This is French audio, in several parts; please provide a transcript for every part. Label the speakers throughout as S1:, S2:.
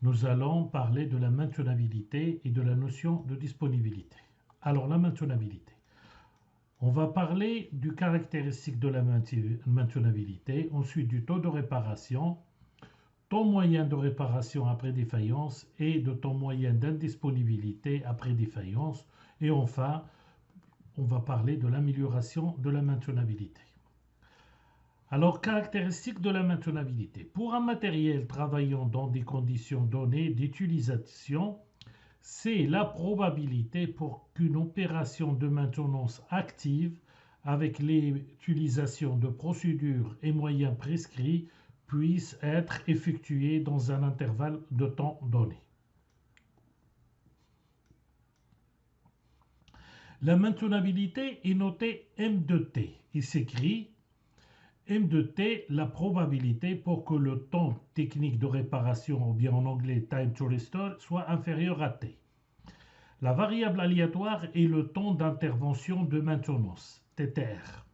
S1: nous allons parler de la maintenabilité et de la notion de disponibilité. Alors, la maintenabilité. On va parler du caractéristique de la maintenabilité, ensuite du taux de réparation, temps moyen de réparation après défaillance et de temps moyen d'indisponibilité après défaillance. Et enfin, on va parler de l'amélioration de la maintenabilité. Alors, caractéristiques de la maintenabilité. Pour un matériel travaillant dans des conditions données d'utilisation, c'est la probabilité pour qu'une opération de maintenance active avec l'utilisation de procédures et moyens prescrits puisse être effectuée dans un intervalle de temps donné. La maintenabilité est notée M de T. Il s'écrit M de T, la probabilité pour que le temps technique de réparation, ou bien en anglais time to restore, soit inférieur à T. La variable aléatoire est le temps d'intervention de maintenance, TTR.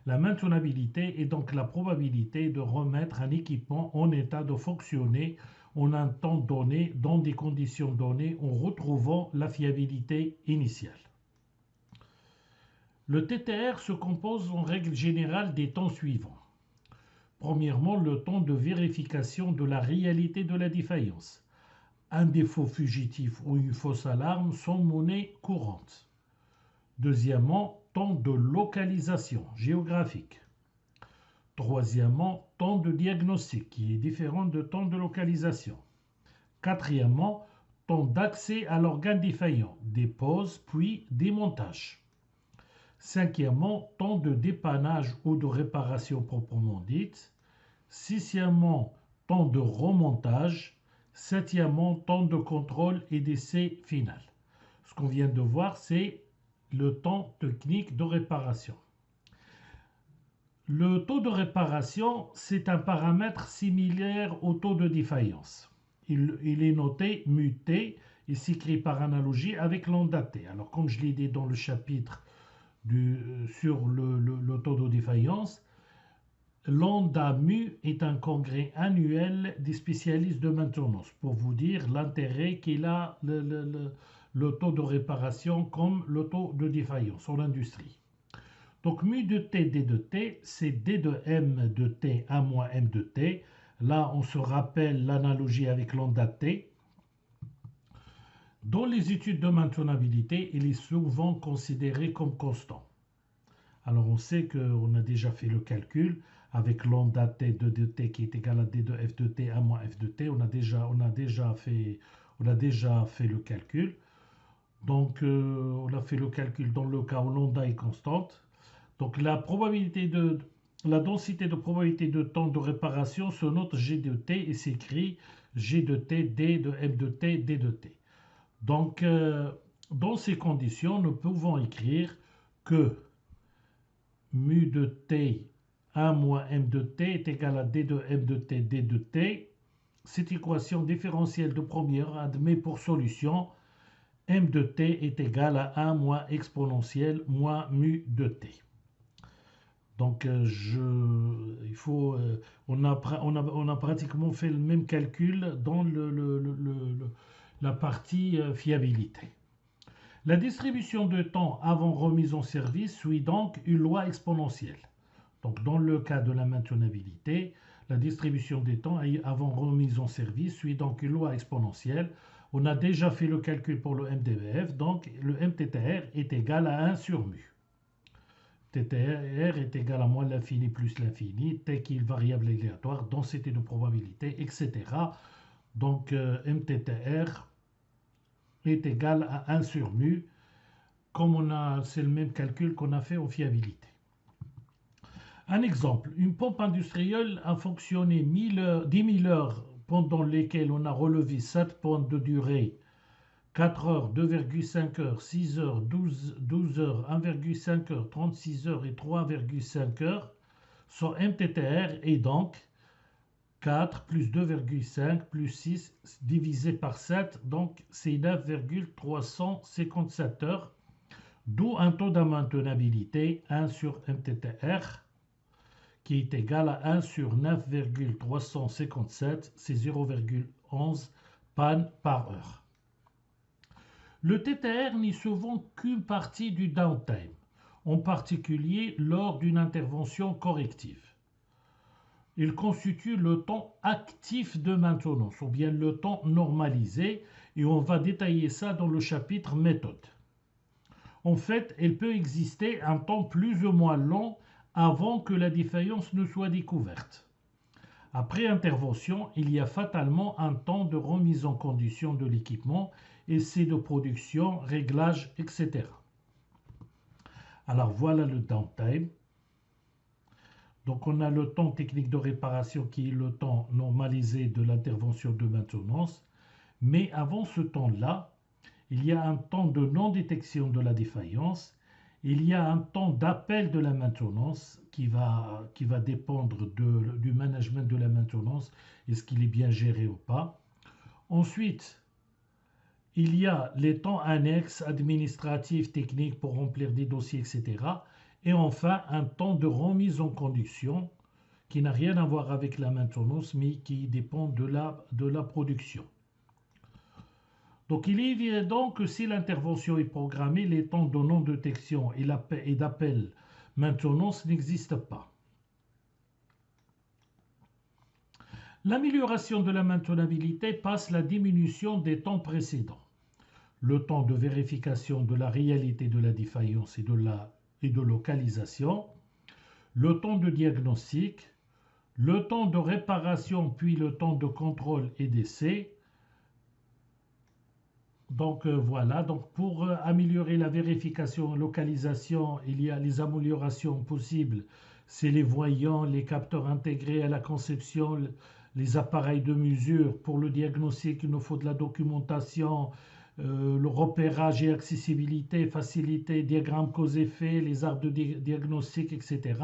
S1: La maintenabilité est donc la probabilité de remettre un équipement en état de fonctionner en un temps donné, dans des conditions données, en retrouvant la fiabilité initiale. Le TTR se compose en règle générale des temps suivants. Premièrement, le temps de vérification de la réalité de la défaillance. Un défaut fugitif ou une fausse alarme sont monnaie courante. Deuxièmement, temps de localisation géographique. Troisièmement, temps de diagnostic qui est différent de temps de localisation. Quatrièmement, temps d'accès à l'organe défaillant, dépose puis démontage. Cinquièmement, temps de dépannage ou de réparation proprement dite. Sixièmement, temps de remontage. Septièmement, temps de contrôle et d'essai final. Ce qu'on vient de voir, c'est le temps technique de réparation. Le taux de réparation, c'est un paramètre similaire au taux de défaillance. Il est noté muté, il s'écrit par analogie avec lambda t. Alors, comme je l'ai dit dans le chapitre sur le taux de défaillance, lambda mu est un congrès annuel des spécialistes de maintenance pour vous dire l'intérêt qu'il a le taux de réparation comme le taux de défaillance en industrie. Donc mu de t d de t, c'est d de m de t 1 moins m de t. Là, on se rappelle l'analogie avec lambda t. Dans les études de maintenabilité, il est souvent considéré comme constant. Alors on sait qu'on a déjà fait le calcul avec lambda t de t qui est égal à d de f de t 1 moins f de t. On a déjà fait le calcul. Donc on a fait le calcul dans le cas où lambda est constante. Donc la densité de probabilité de temps de réparation se note G de t et s'écrit G de t, D de M de t, D de t. Donc dans ces conditions, nous pouvons écrire que mu de t 1 moins m de t est égal à d de m de t, d de t. Cette équation différentielle de première admet pour solution m de t est égal à 1 moins exponentielle moins mu de t. Donc, on a pratiquement fait le même calcul dans la partie fiabilité. La distribution de temps avant remise en service suit donc une loi exponentielle. Donc, dans le cas de la maintenabilité, la distribution des temps avant remise en service suit donc une loi exponentielle. On a déjà fait le calcul pour le MDVF, donc le MTTR est égal à 1 sur mu. TTR est égal à moins l'infini plus l'infini, T qui est une variable aléatoire, densité de probabilité, etc. Donc MTTR est égal à 1 sur mu, comme c'est le même calcul qu'on a fait en fiabilité. Un exemple, une pompe industrielle a fonctionné 10 000 heures pendant lesquelles on a relevé 7 points de durée, 4 heures, 2,5 heures, 6 heures, 12 heures, 1,5 heures, 36 heures et 3,5 heures. Son MTTR est donc 4 plus 2,5 plus 6 divisé par 7, donc c'est 9,357 heures, d'où un taux de maintenabilité 1 sur MTTR qui est égal à 1 sur 9,357, c'est 0,11 pannes par heure. Le TTR n'y se vend qu'une partie du downtime, en particulier lors d'une intervention corrective. Il constitue le temps actif de maintenance, ou bien le temps normalisé, et on va détailler ça dans le chapitre méthode. En fait, il peut exister un temps plus ou moins long avant que la défaillance ne soit découverte. Après intervention, il y a fatalement un temps de remise en condition de l'équipement, essai de production, réglage, etc. Alors voilà le downtime. Donc on a le temps technique de réparation qui est le temps normalisé de l'intervention de maintenance. Mais avant ce temps-là, il y a un temps de non-détection de la défaillance. Il y a un temps d'appel de la maintenance qui va dépendre du management de la maintenance. Est-ce qu'il est bien géré ou pas? Ensuite, il y a les temps annexes, administratifs, techniques pour remplir des dossiers, etc. Et enfin, un temps de remise en condition qui n'a rien à voir avec la maintenance, mais qui dépend de la production. Donc, il est évident que si l'intervention est programmée, les temps de non-détection et d'appel maintenance n'existent pas. L'amélioration de la maintenabilité passe la diminution des temps précédents. Le temps de vérification de la réalité de la défaillance et de localisation, le temps de diagnostic, le temps de réparation puis le temps de contrôle et d'essai. Donc voilà, donc pour améliorer la vérification et localisation, il y a les améliorations possibles. C'est les voyants, les capteurs intégrés à la conception, les appareils de mesure. Pour le diagnostic, il nous faut de la documentation, le repérage et accessibilité, facilité, diagramme cause-effet, les arbres de diagnostic, etc.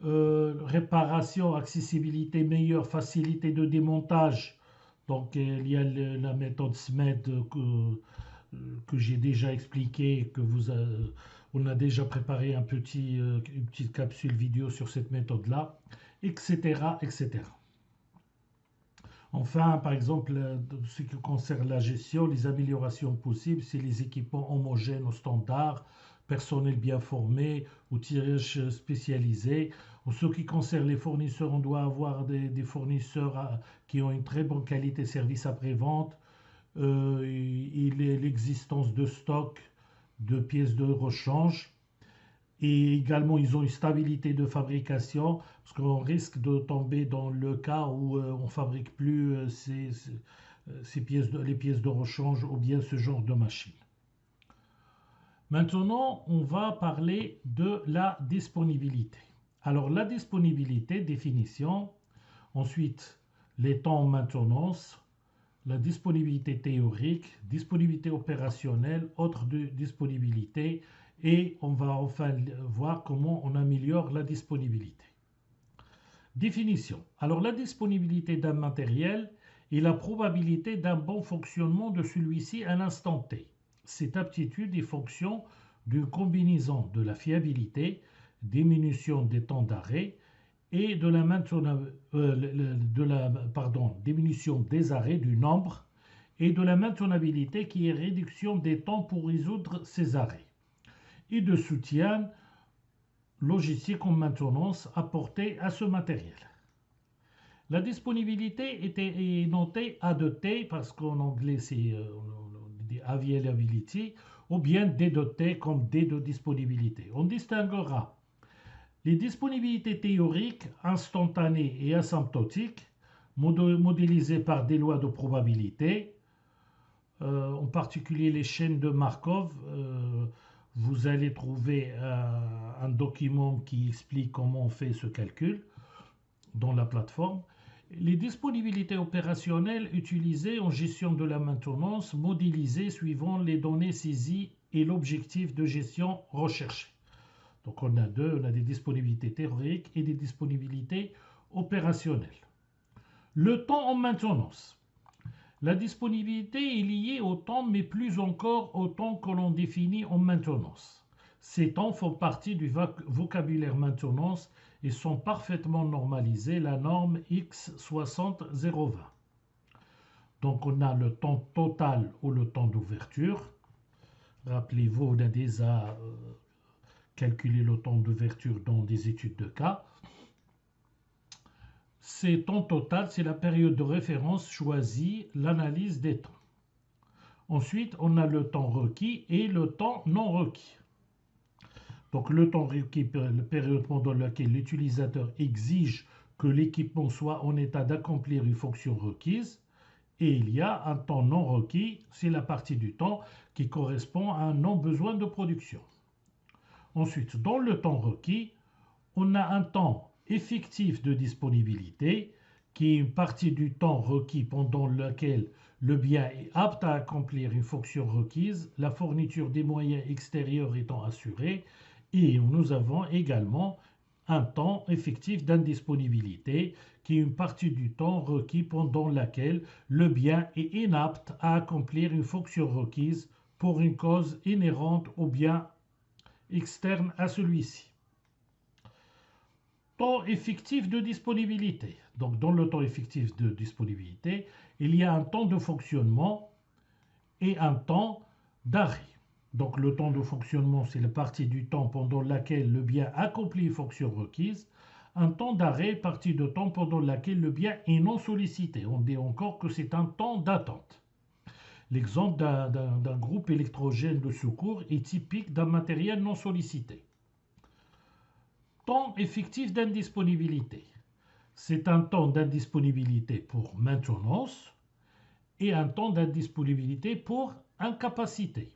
S1: Réparation, accessibilité meilleure, facilité de démontage. Donc il y a la méthode SMED que j'ai déjà expliqué, on a déjà préparé une petite capsule vidéo sur cette méthode-là, etc., etc. Enfin, par exemple, ce qui concerne la gestion, les améliorations possibles, c'est les équipements homogènes aux standards, personnel bien formé, outillage spécialisé. En ce qui concerne les fournisseurs, on doit avoir des fournisseurs qui ont une très bonne qualité service après-vente. L'existence de stock de pièces de rechange. Et également, ils ont une stabilité de fabrication, parce qu'on risque de tomber dans le cas où on ne fabrique plus les pièces de rechange ou bien ce genre de machine. Maintenant, on va parler de la disponibilité. Alors, la disponibilité, définition. Ensuite, les temps en maintenance, la disponibilité théorique, disponibilité opérationnelle, autre disponibilité. Et on va enfin voir comment on améliore la disponibilité. Définition. Alors, la disponibilité d'un matériel est la probabilité d'un bon fonctionnement de celui-ci à l'instant T. Cette aptitude est fonction d'une combinaison de la fiabilité, diminution des temps d'arrêt et diminution des arrêts du nombre et de la maintenabilité qui est réduction des temps pour résoudre ces arrêts et de soutien logistique en maintenance apporté à ce matériel. La disponibilité est notée A2T parce qu'en anglais c'est availability ou bien D2T comme D de disponibilité. On distinguera les disponibilités théoriques, instantanées et asymptotiques, modélisées par des lois de probabilité, en particulier les chaînes de Markov. Vous allez trouver un document qui explique comment on fait ce calcul dans la plateforme. Les disponibilités opérationnelles utilisées en gestion de la maintenance, modélisées suivant les données saisies et l'objectif de gestion recherché. Donc on a des disponibilités théoriques et des disponibilités opérationnelles. Le temps en maintenance. La disponibilité est liée au temps, mais plus encore au temps que l'on définit en maintenance. Ces temps font partie du vocabulaire maintenance et sont parfaitement normalisés, la norme X60020. Donc on a le temps total ou le temps d'ouverture. Rappelez-vous, on a déjà calculé le temps d'ouverture dans des études de cas. C'est temps total, c'est la période de référence choisie, l'analyse des temps. Ensuite, on a le temps requis et le temps non requis. Donc le temps requis, la période pendant laquelle l'utilisateur exige que l'équipement soit en état d'accomplir une fonction requise. Et il y a un temps non requis, c'est la partie du temps qui correspond à un non-besoin de production. Ensuite, dans le temps requis, on a un temps effectif de disponibilité, qui est une partie du temps requis pendant lequel le bien est apte à accomplir une fonction requise, la fourniture des moyens extérieurs étant assurée, et nous avons également un temps effectif d'indisponibilité, qui est une partie du temps requis pendant laquelle le bien est inapte à accomplir une fonction requise pour une cause inhérente au bien externe à celui-ci. Temps effectif de disponibilité. Donc dans le temps effectif de disponibilité, il y a un temps de fonctionnement et un temps d'arrêt. Donc le temps de fonctionnement, c'est la partie du temps pendant laquelle le bien accomplit une fonction requise. Un temps d'arrêt, partie de temps pendant laquelle le bien est non sollicité. On dit encore que c'est un temps d'attente. L'exemple d'un groupe électrogène de secours est typique d'un matériel non sollicité. Temps effectif d'indisponibilité. C'est un temps d'indisponibilité pour maintenance et un temps d'indisponibilité pour incapacité.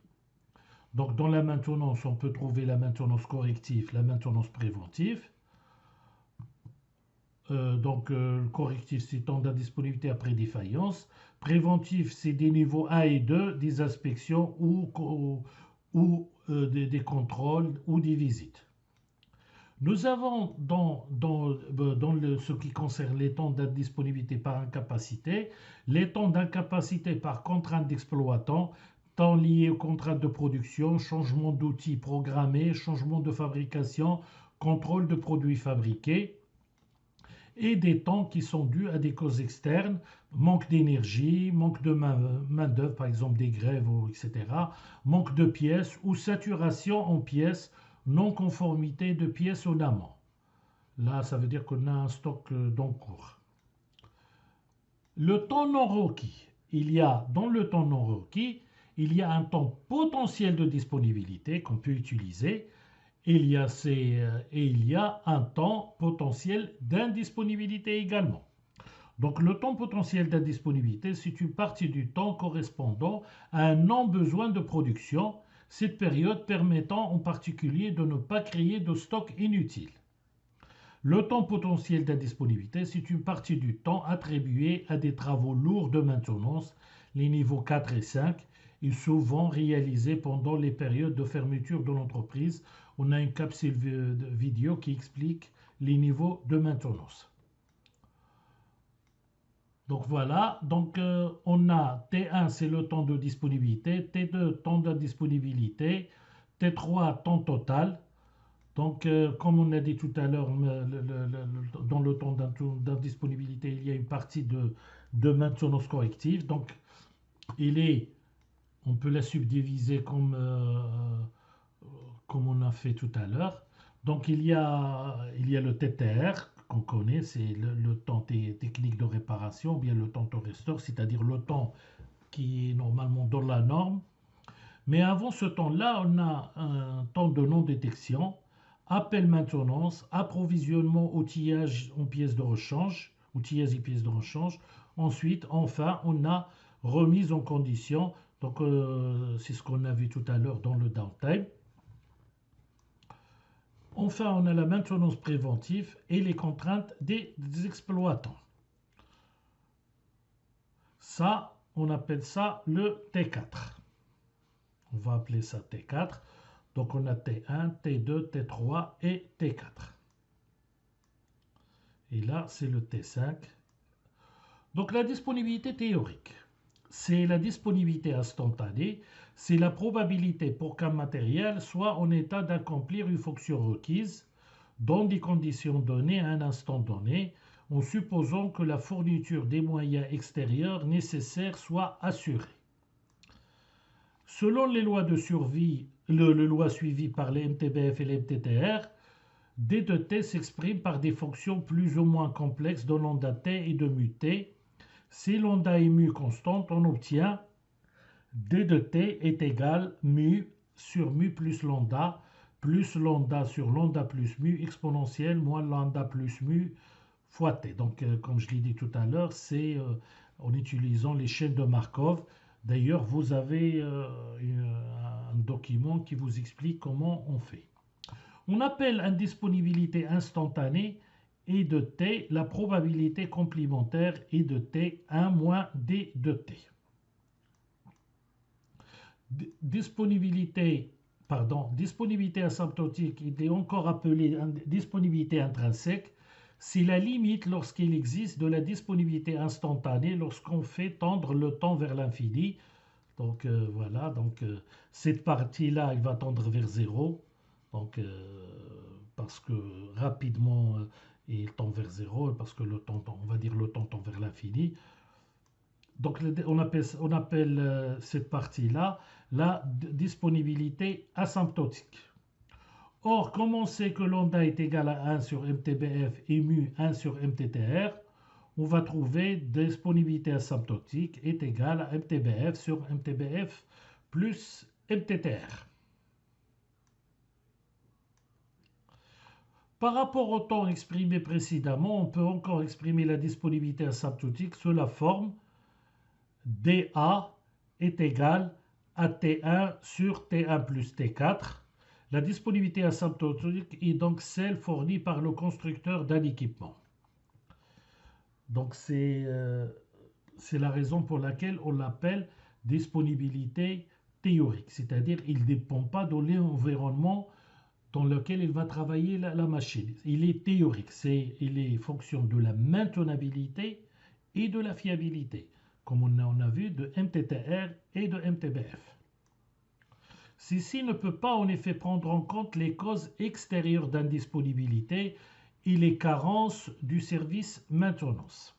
S1: Donc dans la maintenance, on peut trouver la maintenance corrective, la maintenance préventive. Le correctif, c'est temps d'indisponibilité après défaillance. Préventif, c'est des niveaux 1 et 2, des inspections ou des contrôles ou des visites. Nous avons dans ce qui concerne les temps d'indisponibilité par incapacité, les temps d'incapacité par contrainte d'exploitant, temps liés aux contraintes de production, changement d'outils programmés, changement de fabrication, contrôle de produits fabriqués, et des temps qui sont dus à des causes externes, manque d'énergie, manque de main-d'œuvre, par exemple des grèves, etc., manque de pièces ou saturation en pièces, non-conformité de pièces en amont. Là, ça veut dire qu'on a un stock d'encours. Le temps non requis. Dans le temps non requis, il y a un temps potentiel de disponibilité qu'on peut utiliser. Et il y a un temps potentiel d'indisponibilité également. Donc le temps potentiel d'indisponibilité, c'est une partie du temps correspondant à un non-besoin de production, cette période permettant en particulier de ne pas créer de stock inutile. Le temps potentiel d'indisponibilité, c'est une partie du temps attribué à des travaux lourds de maintenance, les niveaux 4 et 5, et souvent réalisés pendant les périodes de fermeture de l'entreprise. On a une capsule vidéo qui explique les niveaux de maintenance. Donc voilà, on a T1, c'est le temps de disponibilité, T2, temps de disponibilité, T3, temps total. Donc, comme on a dit tout à l'heure, dans le temps d'indisponibilité, il y a une partie de maintenance corrective. Donc, on peut la subdiviser comme on a fait tout à l'heure. Donc, il y a le TTR qu'on connaît, c'est le temps technique de réparation, ou bien le temps de restore, c'est-à-dire le temps qui est normalement dans la norme. Mais avant ce temps-là, on a un temps de non-détection, appel maintenance, approvisionnement, outillage en pièces de rechange, outillage et pièces de rechange. Ensuite, enfin, on a remise en condition. Donc, c'est ce qu'on a vu tout à l'heure dans le downtime. Enfin, on a la maintenance préventive et les contraintes des exploitants. Ça, on appelle ça le T4. On va appeler ça T4. Donc, on a T1, T2, T3 et T4. Et là, c'est le T5. Donc, la disponibilité théorique, c'est la disponibilité instantanée. C'est la probabilité pour qu'un matériel soit en état d'accomplir une fonction requise dans des conditions données à un instant donné. en supposant que la fourniture des moyens extérieurs nécessaires soit assurée. Selon les lois de survie, le loi suivies par les MTBF et les MTTR, D de T s'exprime par des fonctions plus ou moins complexes de lambda T et de mu T. Si lambda est mu constante, on obtient D de T est égal mu sur mu plus lambda sur lambda plus mu exponentielle moins lambda plus mu fois T. Donc, comme je l'ai dit tout à l'heure, c'est en utilisant les chaînes de Markov. D'ailleurs, vous avez un document qui vous explique comment on fait. On appelle indisponibilité instantanée E de T la probabilité complémentaire E de T 1 moins D de T. Disponibilité asymptotique est encore appelée disponibilité intrinsèque. C'est la limite lorsqu'il existe de la disponibilité instantanée lorsqu'on fait tendre le temps vers l'infini. Donc voilà, cette partie-là, elle va tendre vers 0. Donc, parce que rapidement, il tend vers 0, parce que le temps, on va dire le temps tend vers l'infini. Donc, on appelle cette partie-là la disponibilité asymptotique. Or, comme on sait que lambda est égal à 1 sur MTBF et mu 1 sur MTTR, on va trouver disponibilité asymptotique est égale à MTBF sur MTBF plus MTTR. Par rapport au temps exprimé précédemment, on peut encore exprimer la disponibilité asymptotique sous la forme dA est égal à T1 sur T1 plus T4. La disponibilité asymptotique est donc celle fournie par le constructeur d'un équipement. Donc c'est la raison pour laquelle on l'appelle disponibilité théorique, c'est-à-dire il ne dépend pas de l'environnement dans lequel il va travailler la machine. Il est théorique, il est fonction de la maintenabilité et de la fiabilité, comme on a vu de MTTR et de MTBF. Ceci ne peut pas en effet prendre en compte les causes extérieures d'indisponibilité et les carences du service maintenance.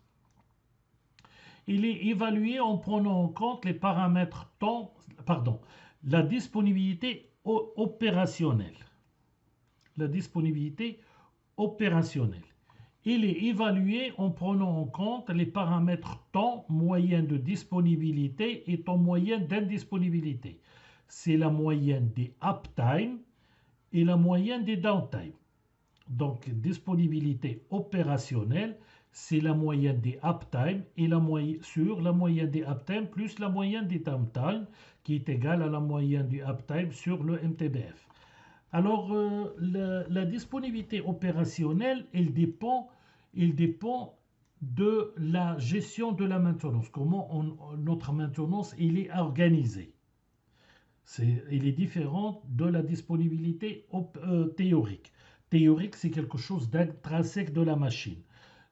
S1: Il est évalué en prenant en compte les paramètres la disponibilité opérationnelle. La disponibilité opérationnelle. Il est évalué en prenant en compte les paramètres temps moyen de disponibilité et temps moyen d'indisponibilité. C'est la moyenne des uptime et la moyenne des downtime. Donc, disponibilité opérationnelle, c'est la moyenne des uptime et sur la moyenne des uptime plus la moyenne des downtime qui est égale à la moyenne du uptime sur le MTBF. Alors, la disponibilité opérationnelle, elle dépend de la gestion de la maintenance, comment notre maintenance il est organisée. Il est différent de la disponibilité théorique. Théorique, c'est quelque chose d'intrinsèque de la machine.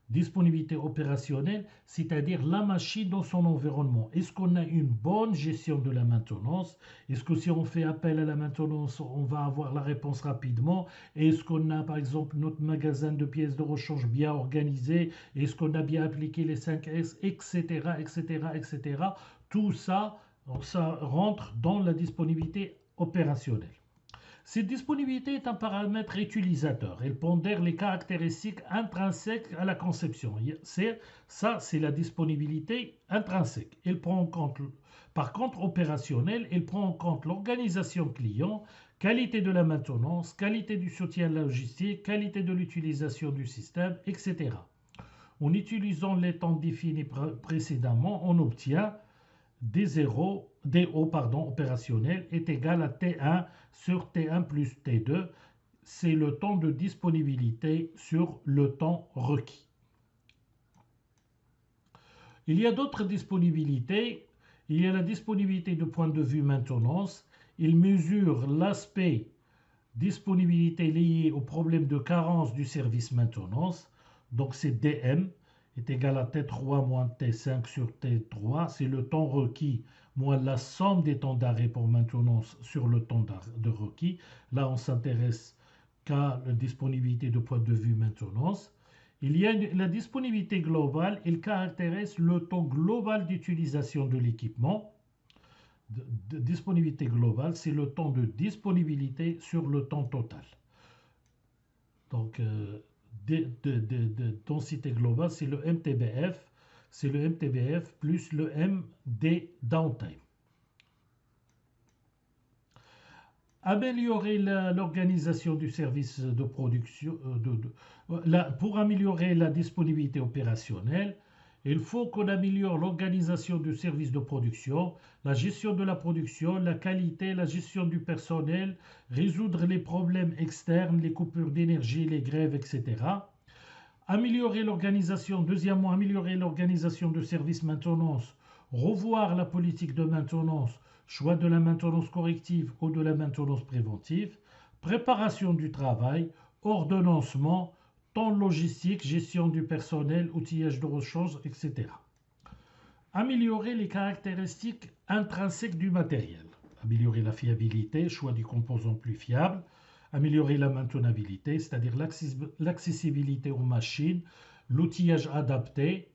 S1: Disponibilité opérationnelle, c'est-à-dire la machine dans son environnement. Est-ce qu'on a une bonne gestion de la maintenance? Est-ce que si on fait appel à la maintenance, on va avoir la réponse rapidement? Est-ce qu'on a par exemple notre magasin de pièces de rechange bien organisé? Est-ce qu'on a bien appliqué les 5S, etc., etc., etc. Tout ça, ça rentre dans la disponibilité opérationnelle. Cette disponibilité est un paramètre utilisateur. Elle pondère les caractéristiques intrinsèques à la conception. Ça, c'est la disponibilité intrinsèque. Elle prend en compte, par contre, opérationnelle, elle prend en compte l'organisation client, qualité de la maintenance, qualité du soutien logistique, qualité de l'utilisation du système, etc. En utilisant les temps définis précédemment, on obtient DO opérationnel est égal à T1 sur T1 plus T2. C'est le temps de disponibilité sur le temps requis. Il y a d'autres disponibilités. Il y a la disponibilité de point de vue maintenance. Il mesure l'aspect disponibilité lié au problème de carence du service maintenance. Donc c'est DM est égal à T3 moins T5 sur T3. C'est le temps requis moins la somme des temps d'arrêt pour maintenance sur le temps de requis. Là, on s'intéresse qu'à la disponibilité de point de vue maintenance. Il y a la disponibilité globale, il caractérise le temps global d'utilisation de l'équipement. Disponibilité globale, c'est le temps de disponibilité sur le temps total. Donc, de densité globale, c'est le MTBF, plus le MD downtime. Améliorer l'organisation du service de production. Pour améliorer la disponibilité opérationnelle, il faut qu'on améliore l'organisation du service de production, la gestion de la production, la qualité, la gestion du personnel, résoudre les problèmes externes, les coupures d'énergie, les grèves, etc. Améliorer l'organisation, deuxièmement, améliorer l'organisation de service maintenance, revoir la politique de maintenance, choix de la maintenance corrective ou de la maintenance préventive, préparation du travail, ordonnancement, temps logistique, gestion du personnel, outillage de ressources, etc. Améliorer les caractéristiques intrinsèques du matériel. Améliorer la fiabilité, choix du composant plus fiable. Améliorer la maintenabilité, c'est-à-dire l'accessibilité aux machines, l'outillage adapté.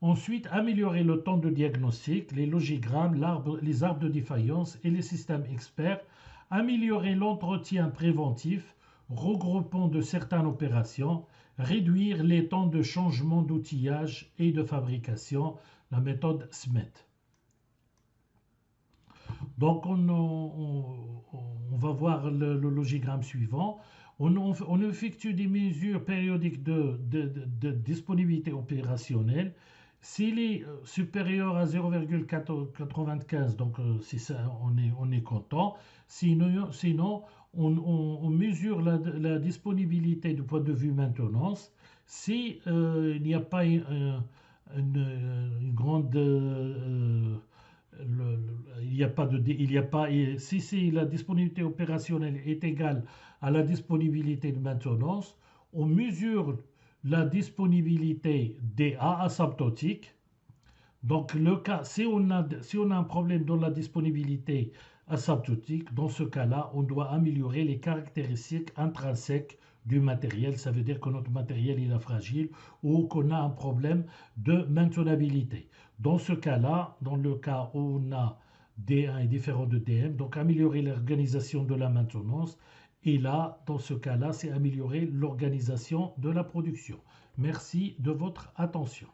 S1: Ensuite, améliorer le temps de diagnostic, les logigrammes, les arbres de défaillance et les systèmes experts. Améliorer l'entretien préventif, regroupant de certaines opérations. Réduire les temps de changement d'outillage et de fabrication, la méthode SMET. Donc, on va voir le logigramme suivant. On effectue des mesures périodiques de disponibilité opérationnelle. S'il est supérieur à 0,95, donc c'est ça, on est content. Sinon on mesure la disponibilité du point de vue maintenance. Si il n'y a pas une grande il n'y a pas de, il y a pas, si la disponibilité opérationnelle est égale à la disponibilité de maintenance, on mesure la disponibilité DA asymptotique. Donc, si on a un problème dans la disponibilité asymptotique, dans ce cas-là, on doit améliorer les caractéristiques intrinsèques du matériel. Ça veut dire que notre matériel est fragile ou qu'on a un problème de maintenabilité. Dans ce cas-là, dans le cas où on a D1 est différent de DM, donc améliorer l'organisation de la maintenance. Et là, dans ce cas-là, c'est améliorer l'organisation de la production. Merci de votre attention.